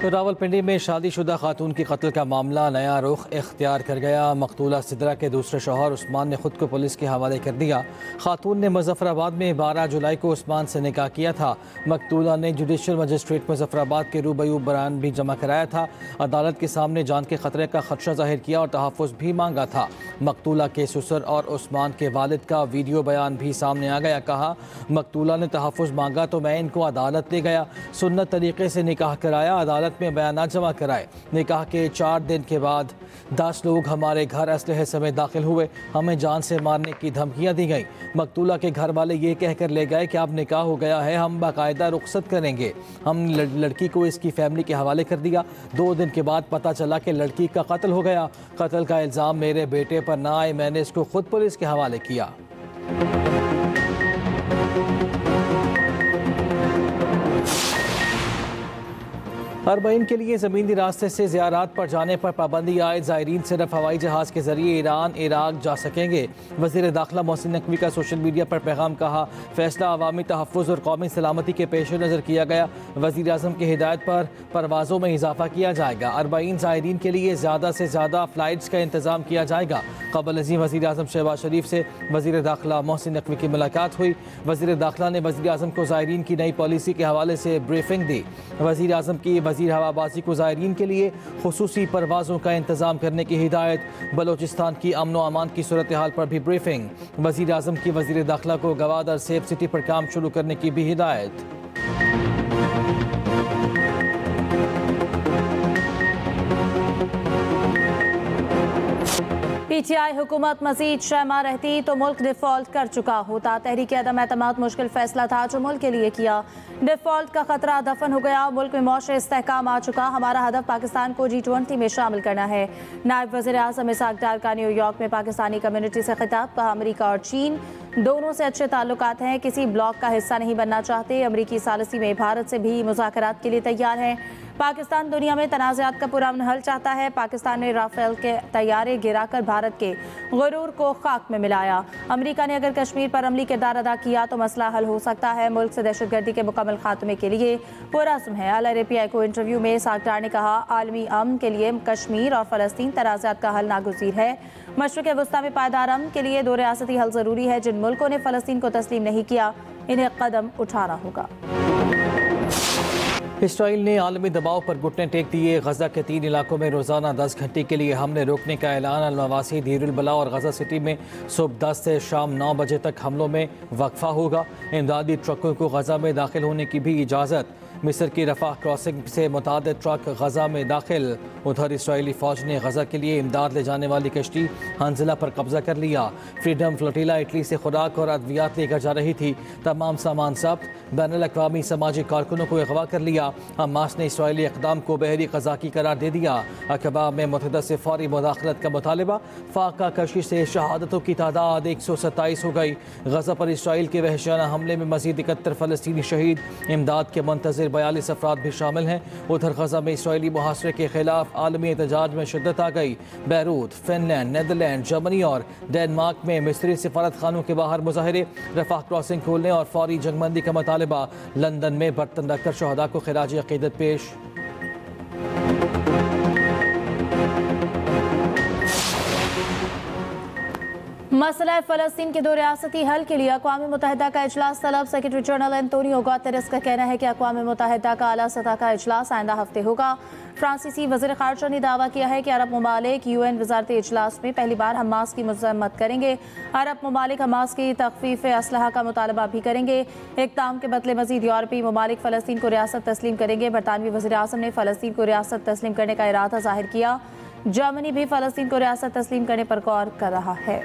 रावलपिंडी में शादीशुदा खातून की कत्ल का मामला नया रुख इख्तियार कर गया। मकतूला सिद्रा के दूसरे शौहर उस्मान ने खुद को पुलिस के हवाले कर दिया। खातून ने मुजफ्फराबाद में 12 जुलाई को उस्मान से निकाह किया था। मकतूला ने जुडिशल मजिस्ट्रेट मुजफ्फराबाद के रूबरू बयान भी जमा कराया था। अदालत के सामने जान के खतरे का खदशा जाहिर किया और तहफ़्फ़ुज़ भी मांगा था। मकतूला के ससुर और उस्मान के वालिद का वीडियो बयान भी सामने आ गया। कहा, मकतूला ने तहफ़्फ़ुज़ मांगा तो मैं इनको अदालत ले गया, सुन्नत तरीके से निकाह कराया, अदालत में बयान जमा कराए। निकाह के 4 दिन के बाद 10 लोग हमारे घर असलहे समेत दाखिल हुए। हमें जान से मारने की धमकियां दी गई। मकतूला के घर वाले ये कहकर ले गए कि अब निकाह हो गया है, हम बाकायदा रुखसत करेंगे। हम लड़की को इसकी फैमिली के हवाले कर दिया। 2 दिन के बाद पता चला कि लड़की का कत्ल हो गया। कत्ल का इल्ज़ाम मेरे बेटे पर ना आए, मैंने इसको खुद पुलिस के हवाले किया। अरबईन के लिए ज़मीनी रास्ते से ज़ियारात पर जाने पर पाबंदी आए। ज़ायरीन सिर्फ हवाई जहाज़ के ज़रिए ईरान इराक जा सकेंगे। वज़ीर दाखिला मोहसिन नकवी का सोशल मीडिया पर पैगाम। कहा, फ़ैसला अवामी तहफ़्फ़ुज़ और कौमी सलामती के पेश नज़र किया गया। वज़ीर आज़म की हिदायत पर परवाज़ों में इजाफ़ा किया जाएगा। अरबईन ज़ायरीन के लिए ज़्यादा से ज़्यादा फ़्लाइट्स का इंतज़ाम किया जाएगा। क़ब्ल अज़ीं वज़ीर आज़म शहबाज शरीफ से वज़ीर दाखिला मोहसिन नकवी की मुलाकात हुई। वज़ीर दाखिला ने वज़ीर आज़म को ज़ायरीन की नई पॉलिसी के हवाले से ब्रीफिंग दी। वज़ीर आज़म की वज़ीर हवाबाजी को ज़ायरीन के लिए खुसूसी परवाज़ों का इंतज़ाम करने की हिदायत। बलोचिस्तान की अमन व अमान की सूरत हाल पर भी ब्रीफिंग। वज़ीर आज़म की वज़ीर दाखिला को गवादर सेफ सिटी पर काम शुरू करने की भी हिदायत। पीटीआई हुकूमत मजीद 6 माह रहती तो मुल्क डिफ़ॉल्ट कर चुका होता। तहरीक अदम एतमाद मुश्किल फैसला था जो मुल्क के लिए किया। डिफ़ॉल्ट का खतरा दफन हो गया। मुल्क में मौशरे इस्तेहकाम आ चुका। हमारा हदफ पाकिस्तान को G20 में शामिल करना है। नायब वज़ीर आज़म इसहाक डार का न्यूयॉर्क में पाकिस्तानी कम्युनिटी से खिताब। कहा, अमरीका और चीन दोनों से अच्छे ताल्लुकात हैं, किसी ब्लॉक का हिस्सा नहीं बनना चाहते। अमरीकी सालिसी में भारत से भी मुज़ाकरात के लिए तैयार हैं। पाकिस्तान दुनिया में तनाज़ात का पुरअमन हल चाहता है। पाकिस्तान ने राफेल के तैयारे गिराकर भारत के गुरूर को खाक में मिलाया। अमेरिका ने अगर कश्मीर पर अमली किरदार अदा किया तो मसला हल हो सकता है। मुल्क से दहशतगर्दी के मुकम्मल खात्मे के लिए पुरअज़्म है। अल-अरेबिया को इंटरव्यू में इसहाक डार ने कहा, आलमी अमन के लिए कश्मीर और फ़लस्तीन तनाज़ात का हल नागुज़ीर है। मशरिक़ वस्ता में पायदार अमन के लिए 2 रियासती हल ज़रूरी है। जिन मुल्कों ने फ़लस्तीन को तस्लीम नहीं किया, इन्हें कदम उठाना होगा। इसराइल ने आलमी दबाव पर घुटने टेक दिए। गजा के 3 इलाकों में रोज़ाना 10 घंटे के लिए हमले रोकने का ऐलान। अल-मवासी, दीर अल-बला और गजा सिटी में सुबह 10 से शाम 9 बजे तक हमलों में वक्फा होगा। इमदादी ट्रकों को गजा में दाखिल होने की भी इजाज़त। मिस्र की रफ़ाह क्रॉसिंग से मुतादिद ट्रक गजा में दाखिल। उधर इसराइली फ़ौज ने गजा के लिए इमदाद ले जाने वाली कश्ती हंजला पर कब्जा कर लिया। फ्रीडम फ्लोटिला इटली से खुराक और अद्वियात लेकर जा रही थी। तमाम सामान जब्त। बैनुल-अक़वामी समाजी कारकुनों को अगवा कर लिया। हमास ने इसराइली इक़दाम को बहरी क़ज़ाकी करार दे दिया। अक़बा में मुत्तहिदा से फ़ौरी मुदाखलत का मुतालबा। फ़ाक़ा कशी से शहादतों की तादाद 127 हो गई। गजा पर इसराइल के वहशियाना हमले में मज़ीद 71 फ़लस्तीनी शहीद। इमदाद के मुंतज़िर 42 अफराद भी शामिल हैं। उधर गजा में इसराइली मुहासरे के खिलाफ आलमी एहतजाज में शिद्दत आ गई। बैरूत, फिनलैंड, नीदरलैंड, जर्मनी और डेनमार्क में मिस्री सफारत खानों के बाहर मुजाहरे। रफ़ाह क्रॉसिंग खोलने और फौरी जंगबंदी का मुतालबा। लंदन में बर्तन रखकर शहदा को खिराज अक़ीदत पेश। मसला फ़लस्तीन के 2 रियासती हल के लिए अक़वाम मुत्तहिदा का इजलास तलब। सेक्रेटरी जनरल एंटोनियो गुतेरेस का कहना है कि अक़वाम मुत्तहिदा का आला सतह का इजलास आइंदा हफ्ते होगा। फ्रांसीसी वज़ीर ख़ारजा ने दावा किया है कि अरब ममालिक UN वज़ारती इजलास में पहली बार हमास की मज़म्मत करेंगे। अरब ममालिक हमास की तख़फ़ीफ़ असलहा का मुतालबा भी करेंगे। इक़दाम के बदले मज़ीद यूरोपीय ममालिक फ़लस्तीन को रियासत तस्लीम करेंगे। बरतानवी वज़ीर आज़म ने फ़लस्तीन को रियासत तस्लीम करने का इरादा ज़ाहिर किया। जर्मनी भी फ़लस्तीन को रियासत तस्लीम करने पर गौर कर रहा है।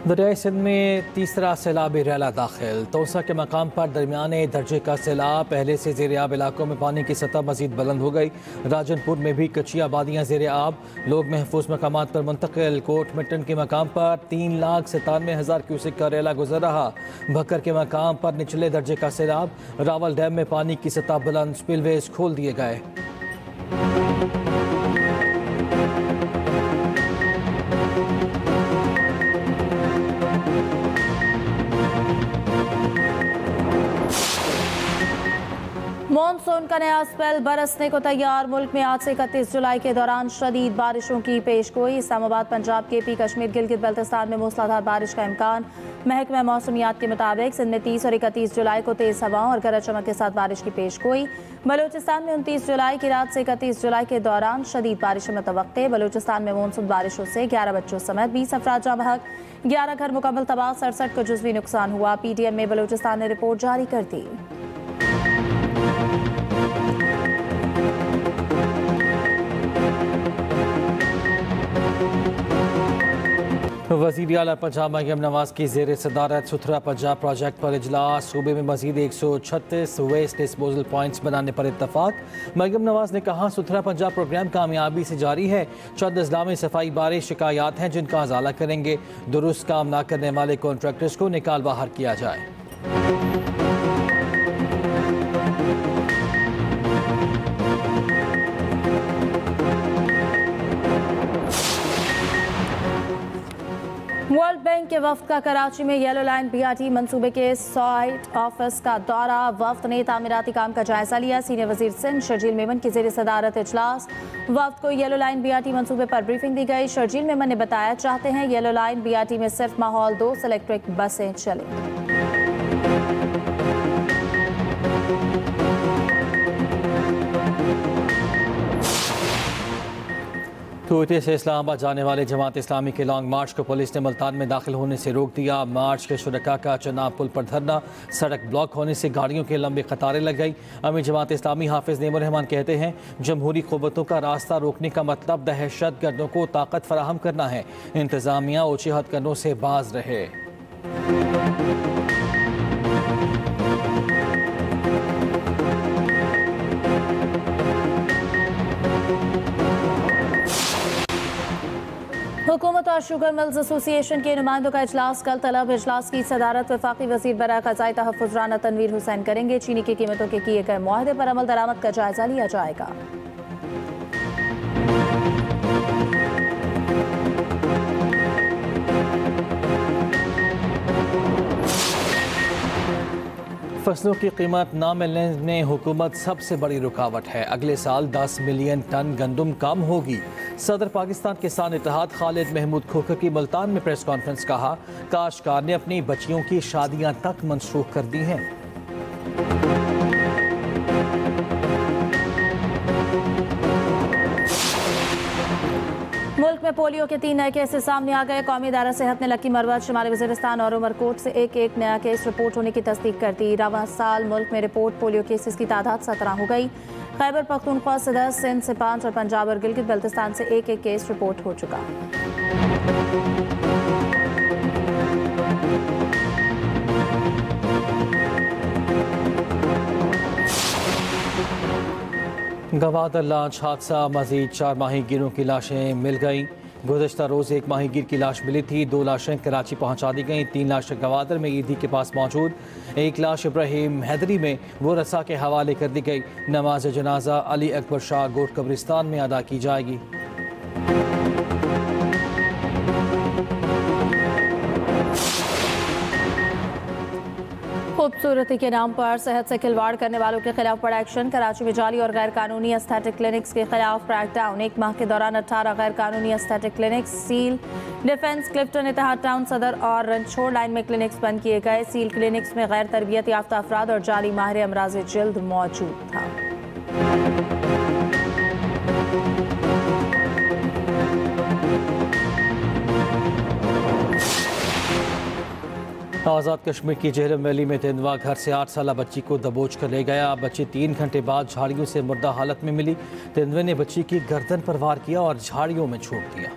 दरियाई सिंध में तीसरा सैलाबी रैला दाखिल। तोसा के मकाम पर दरमियाने दर्जे का सैलाब। पहले से ज़ेर आब इलाकों में पानी की सतह मज़ीद बुलंद हो गई। राजनपुर में भी कच्ची आबादियाँ ज़ेर आब। लोग महफूज मकामात पर मुंतकिल। कोट मिटन के मकाम पर 3,97,000 क्यूसेक का रैला गुजर रहा। भक्कर के मकाम पर निचले दर्जे का सैलाब। रावल डैम में पानी की सतह बुलंद। स्पिलवेज खोल दिए गए। मानसून का नया स्पेल बरसने को तैयार। मुल्क में आज से 31 जुलाई के दौरान शदीद बारिशों की पेशगोई। इस्लामाबाद, पंजाब, केपी, कश्मीर, गिलगित बल्तिस्तान में मूसलाधार बारिश का इम्कान। महकमा मौसमियात के मुताबिक सिंध में 30 और 31 जुलाई को तेज हवाओं और गरज चमक के साथ बारिश की पेशगोई। बलूचिस्तान में 29 जुलाई की रात से 31 जुलाई के दौरान शदीद बारिश मुतवक्के। बलूचिस्तान में मानसून बारिशों से 11 बच्चों समेत 20 अफराद जाँ बहक, 11 घर मुकम्मल तबाह, 67 को जुज़वी नुकसान हुआ। PTM में बलूचिस्तान ने रिपोर्ट जारी कर दी। वज़ीर आला पंजाब मरियम नवाज की ज़ेर सदारत सुथरा पंजाब प्रोजेक्ट पर इजलास। सूबे में मज़ीद 136 वेस्ट डिस्पोजल पॉइंट्स बनाने पर इत्तफाक। मरियम नवाज ने कहा सुथरा पंजाब प्रोग्राम कामयाबी से जारी है। चंद अजला में सफाई बारे शिकायत हैं जिनका अजाला करेंगे। दुरुस्त काम न करने वाले कॉन्ट्रैक्टर्स को निकाल बाहर किया जाए। वर्ल्ड बैंक के वफ्द का कराची में येलो लाइन BRT मंसूबे के साइट ऑफिस का दौरा। वफ्द ने तामीराती काम का जायजा लिया। सीनियर वजीर सिंध शर्जील मेमन की ज़ेर सदारत इजलास। वफ्द को येलो लाइन BRT मंसूबे पर ब्रीफिंग दी गई। शर्जील मेमन ने बताया चाहते हैं येलो लाइन BRT में सिर्फ माहौल 2 इलेक्ट्रिक बसें चलें। कोयटे से इस्लामाबाद जाने वाले जमात इस्लामी के लॉन्ग मार्च को पुलिस ने मुल्तान में दाखिल होने से रोक दिया। मार्च के शुरका का चनाब पुल पर धरना, सड़क ब्लॉक होने से गाड़ियों के लंबी कतारें लग गई। अमीर जमात इस्लामी हाफिज नेमुर रहमान कहते हैं जमहूरी क़ुव्वतों का रास्ता रोकने का मतलब दहशत गर्दों को ताकत फराहम करना है। इंतज़ामिया ऊँची हथकंडों से बाज रहे। हुकूमत और शुगर मिल्स एसोसिएशन के नुमाइंदों का इजलास कल तलब। इजलास की सदारत वफाकी वज़ीर बराए क़ज़ाई तहफ़्फ़ुज़ राना तनवीर हुसैन करेंगे। चीनी की कीमतों के किए गए मुआहदे पर अमल दरामद का जायजा लिया जाएगा। फसलों की कीमत न मिलने में हुकूमत सबसे बड़ी रुकावट है। अगले साल 10 मिलियन टन गंदम कम होगी। सदर पाकिस्तान किसान इत्तेहाद खालिद महमूद खोखर की मुल्तान में प्रेस कॉन्फ्रेंस। कहा काश्तकार ने अपनी बच्चियों की शादियां तक मनसूख कर दी हैं। मुल्क में पोलियो के 3 नए केसेस सामने आ गए। कौमी इदारा सेहत ने लकी मरवत, शुमाली वज़ीरिस्तान और उमरकोट से एक नया केस रिपोर्ट होने की तस्दीक कर दी। रवां साल मुल्क में रिपोर्ट पोलियो केसेस की तादाद 17 हो गई। खैबर पख्तूनख्वा से 10, सिंध से 5 और पंजाब और गिलगित बल्तिस्तान से एक केस रिपोर्ट हो चुका। गवादर लॉन्च हादसा, मजीद 4 माहीगीरों की लाशें मिल गईं। गुज़श्ता रोज़ एक माहीगीर की लाश मिली थी। 2 लाशें कराची पहुंचा दी गईं। 3 लाशें गवादर में ईदी के पास मौजूद। 1 लाश इब्राहिम हैदरी में वो रसा के हवाले कर दी गई। नमाज जनाजा अली अकबर शाह गोट कब्रिस्तान में अदा की जाएगी। खूबसूरती के नाम पर सेहत से खिलवाड़ करने वालों के खिलाफ बड़ा एक्शन। कराची में जाली और गैर कानूनी एस्थेटिक क्लिनिक्स के खिलाफ क्रैकडाउन। 1 माह के दौरान 18 गैर कानूनी aesthetic clinics seal. Defence, Clifton, Ittehad town, Saddar और रंछोड़ लाइन में क्लिनिक्स बंद किए गए। सील क्लिनिक्स में गैर तरबियत याफ्ता अफराद और जाली माहिर अमराज जिल्द मौजूद था। आज़ाद कश्मीर की जेहलम वैली में तेंदुआ घर से 8 साला बच्ची को दबोच कर ले गया। बच्ची 3 घंटे बाद झाड़ियों से मुर्दा हालत में मिली। तेंदुए ने बच्ची की गर्दन पर वार किया और झाड़ियों में छोड़ दिया।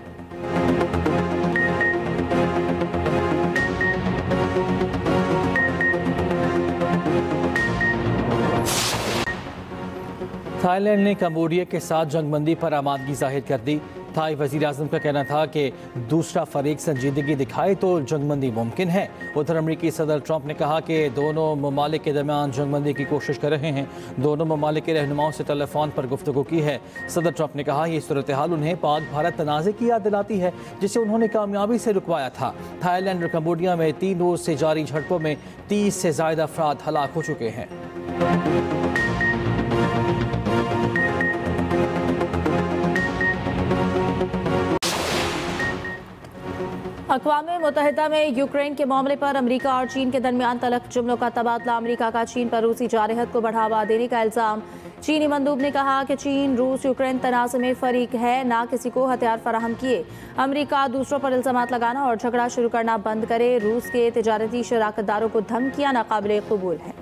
थाईलैंड ने कंबोडिया के साथ जंगबंदी पर आमादगी जाहिर कर दी। थाई वज़ीर आज़म का कहना था कि दूसरा फरीक संजीदगी दिखाए तो जंगबंदी मुमकिन है। उधर अमरीकी सदर ट्रंप ने कहा कि दोनों ममालिक के दरमियान जंगबंदी की कोशिश कर रहे हैं। दोनों ममालिक के रहनुमाओं से टेलीफोन पर गुफ्तगू की है। सदर ट्रंप ने कहा ये सूरत हाल उन्हें पाक भारत तनाज़े की याद दिलाती है जिसे उन्होंने कामयाबी से रुकवाया था। थाईलैंड और कंबोडिया में 3 रोज़ से जारी झड़पों में 30 से ज़ायद अफराद हलाक हो चुके हैं। अक़वाम मुत्तहिदा में यूक्रेन के मामले पर अमरीका और चीन के दरमियान तल्ख जुमलों का तबादला। अमरीका का चीन पर रूसी जारहत को बढ़ावा देने का इल्ज़ाम। चीनी मंदूब ने कहा कि चीन रूस यूक्रेन तनाज़ में फ़रीक है, ना किसी को हथियार फराहम किए। अमरीका दूसरों पर इल्ज़ामात लगाना और झगड़ा शुरू करना बंद करे। रूस के तिजारती शराकतदारों को धमकियाँ नाकाबिले क़बूल हैं।